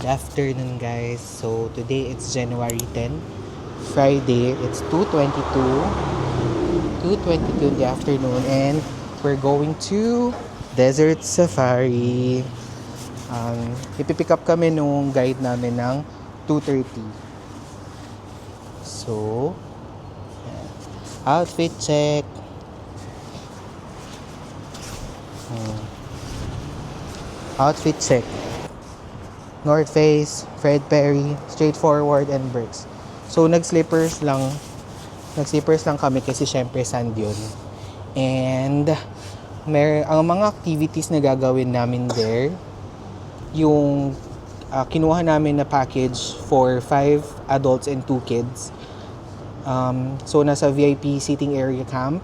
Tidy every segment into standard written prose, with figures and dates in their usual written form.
Good afternoon, guys. So today it's January 10, Friday. It's 2:22 in the afternoon, and we're going to Desert Safari. Ipipick up kami nung guide namin ng 2:30. So, outfit check. Outfit check. North Face, Fred Perry, Straightforward, and Bricks. So, nag-slippers lang kami kasi syempre sand yun. And, ang mga activities na gagawin namin there, yung kinuha namin na package for 5 adults and 2 kids. So, nasa VIP seating area camp.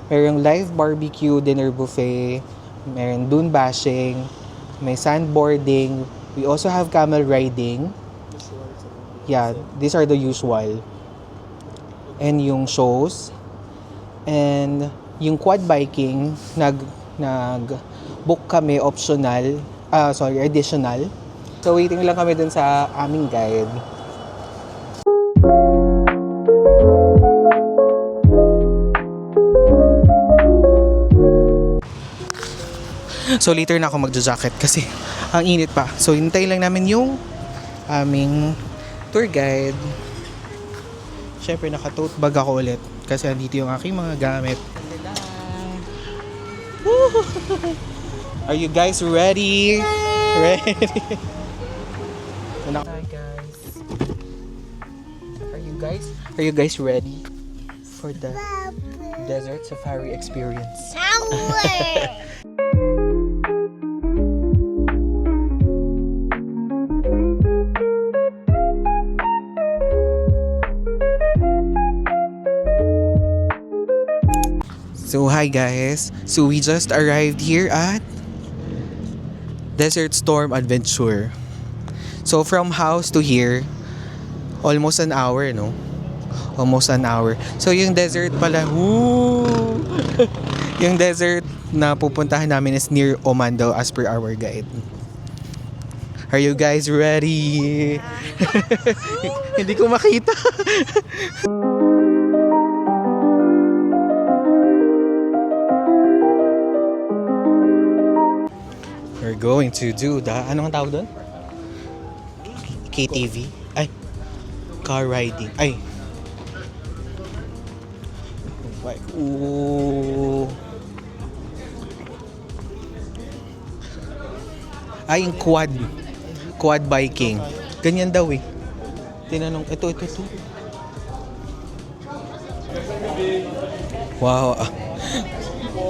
Merong live barbecue, dinner buffet, meron dune bashing, may sandboarding. We also have camel riding. Yeah, these are the usual. And yung shows. And yung quad biking, nag-book kami additional. So waiting lang kami dun sa aming guide. So later na ako magja-jacket kasi ang init pa. So hintayin lang namin yung aming tour guide. Syempre naka-tote bag ako ulit kasi andito yung aking mga gamit. Are you guys ready? Ready? Hi guys. Are you guys ready for the Desert Safari experience? So hi guys, so we just arrived here at Desert Storm Adventure. So from house to here, almost an hour, no? Almost an hour. So yung desert pala, yung desert na pupuntahan namin is near Oman daw as per our guide. Are you guys ready? Hindi ko makita. We're going to do anong tawag doon? KTV? Ay, car riding. Ay. Ooh. Ay, yung quad biking. Ganyan daw eh. Tinanong, ito. Wow.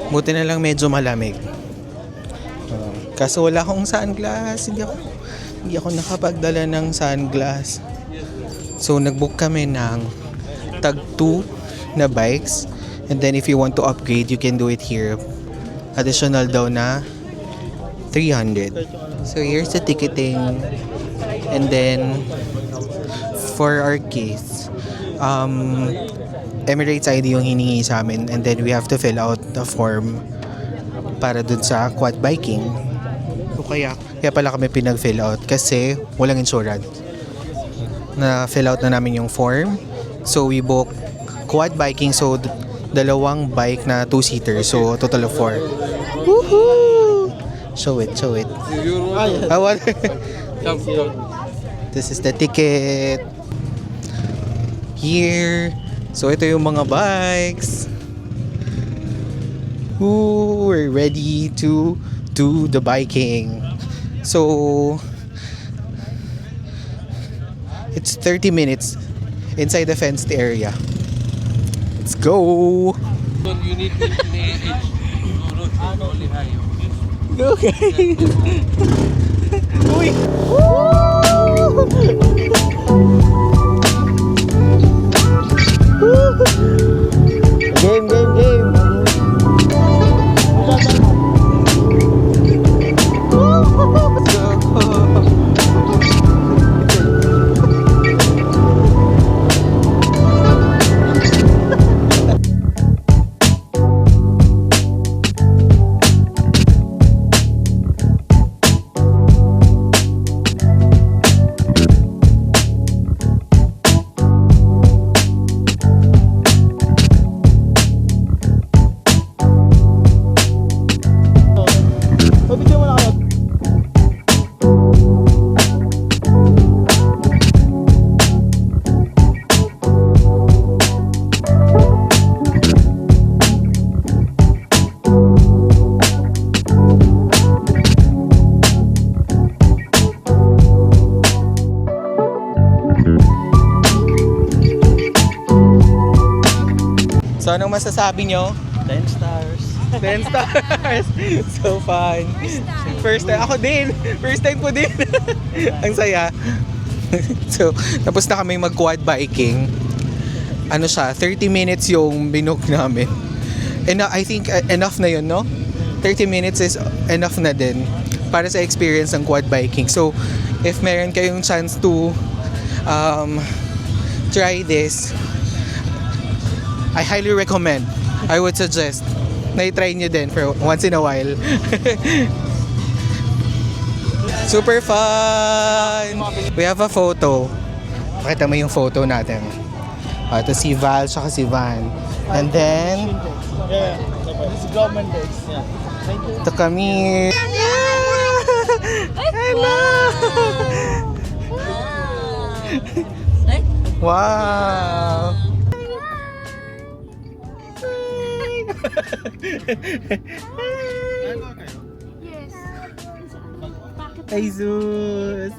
Buti na lang medyo malamig. Kaso wala akong sunglass. Hindi ako nakapagdala ng sunglass. So nagbook kami ng tag 2 na bikes. And then if you want to upgrade, you can do it here. Additional daw na 300. So here's the ticketing. And then for our case, Emirates ID yung hiningi sa amin. And then we have to fill out the form para dun sa quad biking. So kaya pala kami pinag-fill out kasi walang insurance. Na-fill out na namin yung form. So we book quad biking, so dalawang bike na 2-seater. So total of 4. Woohoo! Show it. What? This is the ticket. Here. So ito yung mga bikes. We're ready to do the biking. So it's 30 minutes inside the fenced area. Let's go. You need Okay. Uy. Game. So, anong masasabi nyo? 10 stars. 10 stars. So fun. First time. Ako din. First time ko din. Ang saya. So, tapos na kami mag-quad biking. Ano siya, 30 minutes yung binook namin. And I think enough na yun, no? 30 minutes is enough na din para sa experience ng quad biking. So, if meron kayong chance to try this, I highly recommend. I would suggest na i-try nyo din for once in a while. Super fun! We have a photo. Pakita mo yung photo natin. Ito si Val, saka si Van. And then, Yeah, this is government days. Yeah. Thank you. ito kami. Hello! Wow! Yes. Ay, Zeus!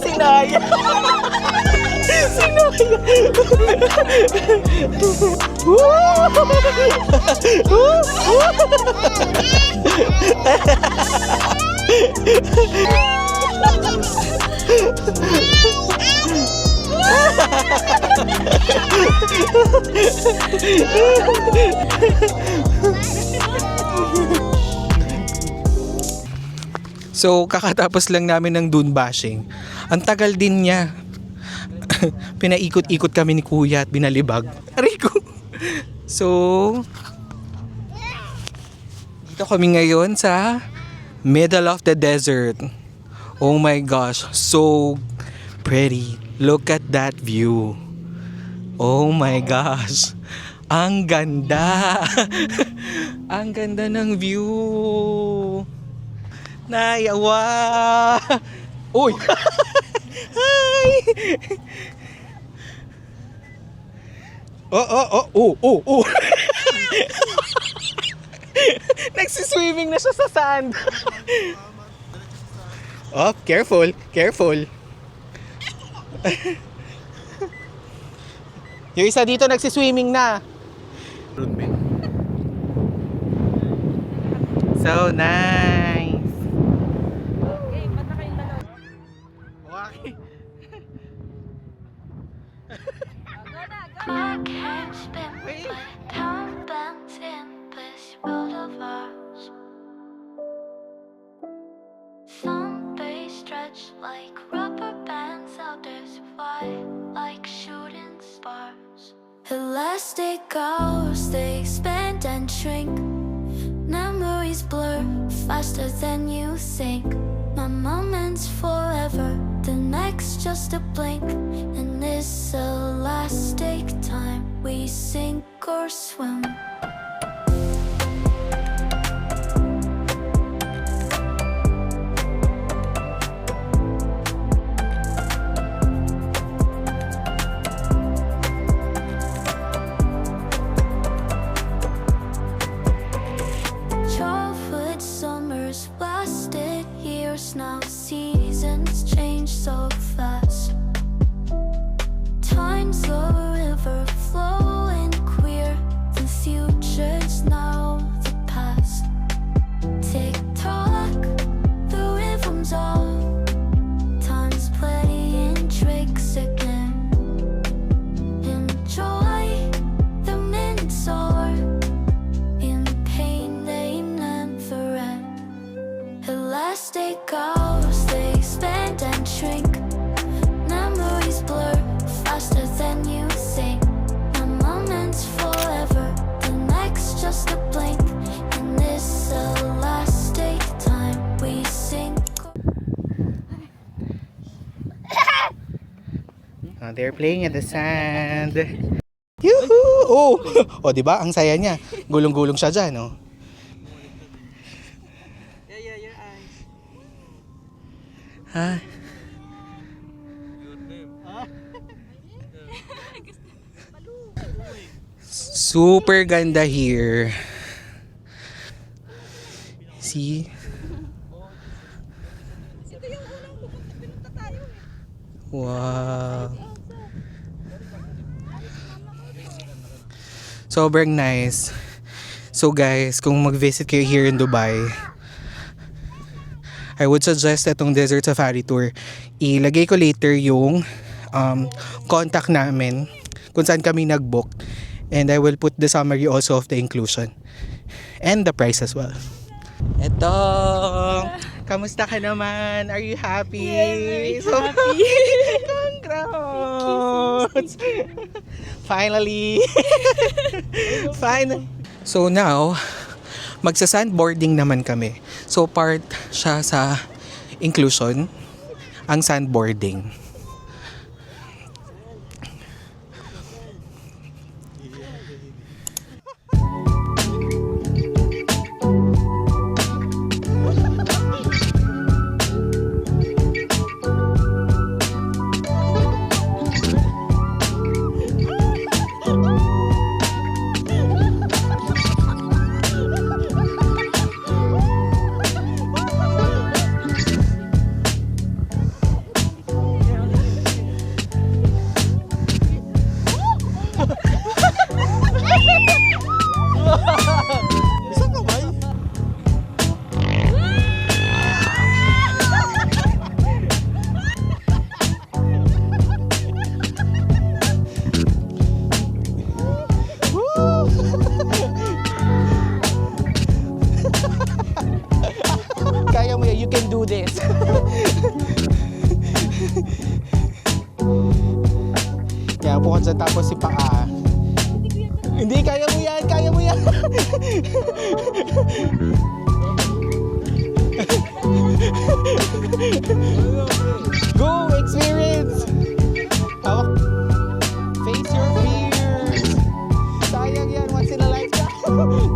Sinaya! So, kakatapos lang namin ng dune bashing. Ang tagal din niya. Pinaikot-ikot kami ni Kuya at binalibag. Aray ko. So, dito kami ngayon sa middle of the desert. Oh my gosh, so pretty. Look at that view. Oh my gosh. Ang ganda. Ang ganda ng view. Nayawa. Uy. Hi. Oh. Nagsiswimming na siya sa sand. Oh, careful. Yung isa dito nagsiswimming na. So nice. Okay, ba't na kayong dalawa? Okay. I can't spend my time bent in this world of ours. Some days stretch like rubber bands, others fly like shooting stars. Elastic hours, they expand and shrink. Memories blur faster than you think. My moment's forever, the next just a blink. In this elastic time, we sink or swim. Childhood summers lasted years now. Seasons change so fast. Time's a river flowing queer. The future's now the past. Tick tock, the rhythm's on. Time's playing tricks again. Enjoy the minutes are in pain, they never end. Elastic hours, they expand and shrink. Memories blur faster than you think. My moment's forever, the next just a blink. In this elastic time, we sink. They're playing in the sand. Yoo-hoo! Oh! Oh, di ba? Ang saya niya. Gulong-gulong siya dyan, oh. Yeah, your eyes. Ha? Super ganda here. See? Wow. Sobrang nice. So guys, kung mag-visit kayo here in Dubai, I would suggest itong Desert Safari Tour. Ilagay ko later yung contact namin kung saan kami nag-book. And I will put the summary also of the inclusion. And the price as well. Eto! Kamusta ka naman? Are you happy? Yes, very happy. Congrats! Finally! Finally! So now, magsa-sandboarding naman kami. So part siya sa inclusion, ang sandboarding. Kaya mo yan, you can do this. Kaya po sa tapos si Paa. Hindi, kaya mo yan, kaya mo yan. Go, experience. Hawak. Face your fears. Sayang yan, once in a lifetime.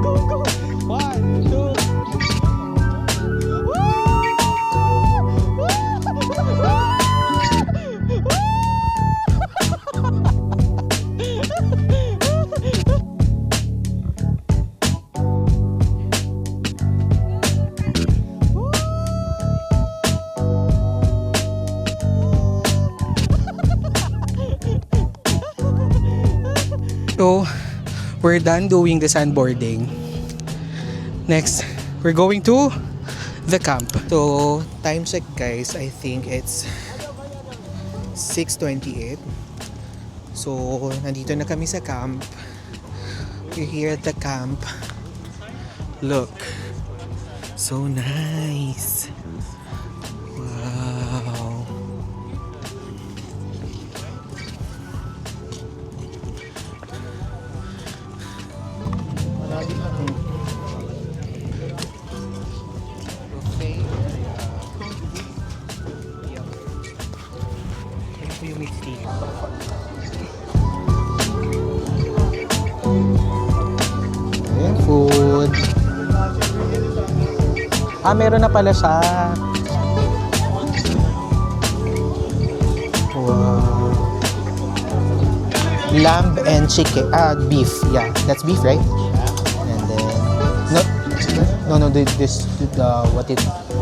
Go, go. 1, 2. So, we're done doing the sandboarding. Next, we're going to the camp. So, time check guys, I think it's 6:28. So, nandito na kami sa camp. We're here at the camp. Look. So nice. Wow. Okay. Ito po yung mixed ayan, food. Meron na pala siya. Wow. Lamb and chicken. Beef. Yeah, that's beef, right? And then no.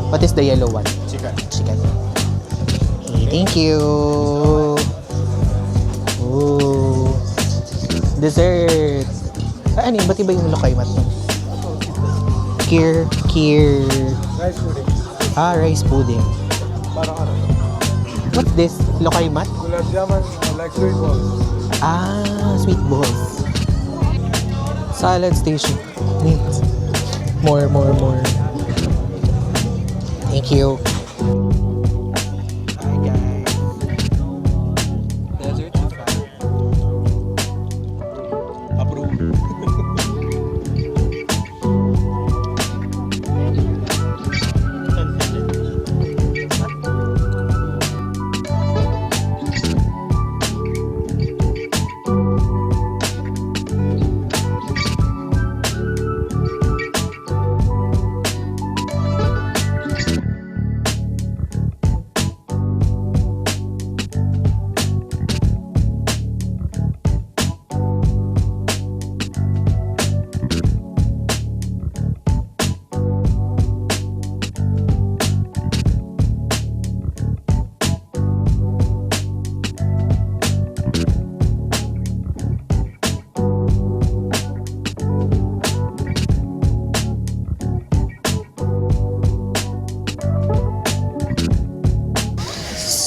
What is the yellow one? Chicken. Okay, thank you. Oh. Dessert. Ano yun? Ba't iba yung lokay mat nun? Kir. Rice pudding. Rice pudding. Parang ano? What's this? Lokay mat? Gulab jamun, like sweet balls. Sweet balls. Salad station. Neat. More. Thank you. Hi guys. Desert Safari. Approve.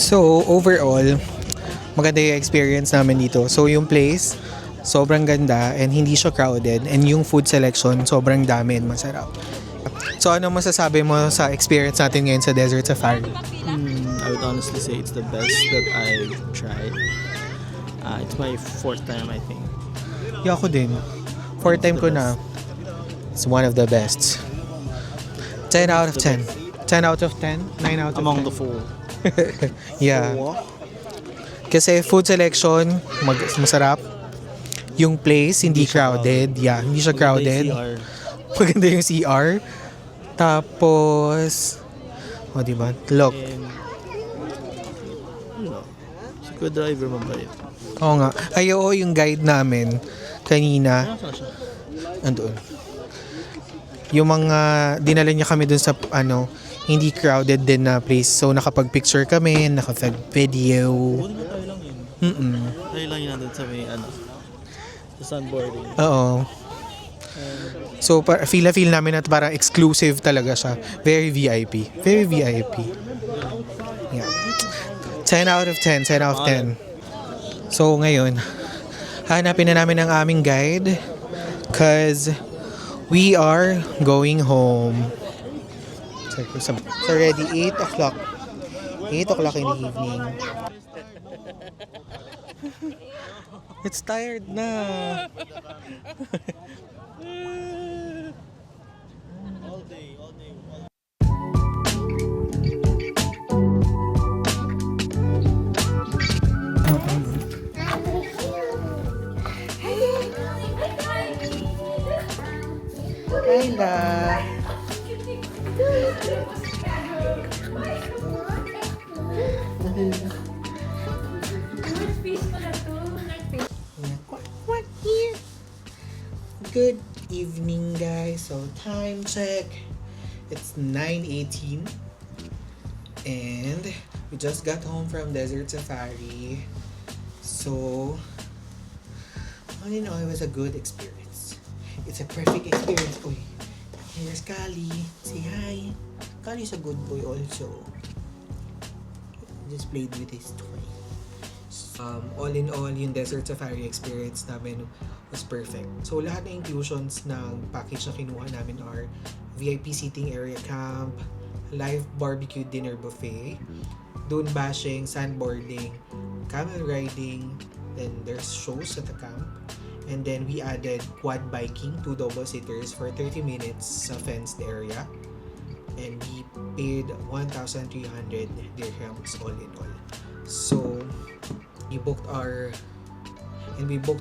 So, overall, maganda yung experience namin dito. So, yung place, sobrang ganda and hindi siya crowded. And yung food selection, sobrang dami and masarap. So, ano masasabi mo sa experience natin ngayon sa Desert Safari? I would honestly say it's the best that I've tried. It's my 4th time, I think. Yeah, ako din. 4th time ko na. It's one of the best. 10 out of 10. 10 out of 10? 9 out of 10? Among the 4. Yeah. Kasi food selection, masarap. Yung place, hindi crowded. Yeah, hindi siya crowded. Maganda yung CR. Tapos, diba? Look. And, si co-driver mabait. Oo nga. Ay, oo, yung guide namin kanina. Saan siya? Andun. Yung mga, dinala niya kami dun sa, hindi crowded din na place. So, nakapag-picture kami, nakapag-video. Buti nga tayo lang yun. Tayo lang yun nandun sa may, sa sunboarding. Oo. So, feel namin at parang exclusive talaga siya. Very VIP. Very VIP. Yeah. 10 out of 10. 10 out of 10. So, ngayon, hanapin na namin ang aming guide because we are going home. So, already 8 o'clock. 8 o'clock in the evening. It's tired na. All day. Kayla. What here? Good evening, guys. So, time check. It's 9:18. And we just got home from Desert Safari. So, all in all, it was a good experience. It's a perfect experience. Uy, here's Kali. Say hi. Kali's a good boy also. Just played with his toy. All in all, yung Desert Safari experience namin was perfect. So, lahat ng inclusions ng package na kinuha namin are VIP seating area camp, live barbecue dinner buffet, dune bashing, sandboarding, camel riding, then there's shows at the camp. And then we added quad biking, 2 double sitters for 30 minutes sa fenced area. And we paid 1,300 dirhams all in all. So, we booked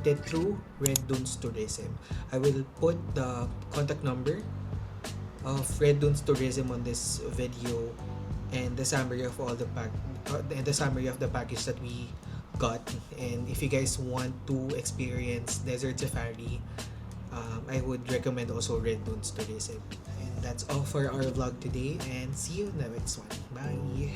it through Red Dunes Tourism. I will put the contact number of Red Dunes Tourism on this video and the summary of all the package that we got. And if you guys want to experience Desert Safari, I would recommend also Red Dunes Tourism. And that's all for our vlog today, and see you in the next one. Bye!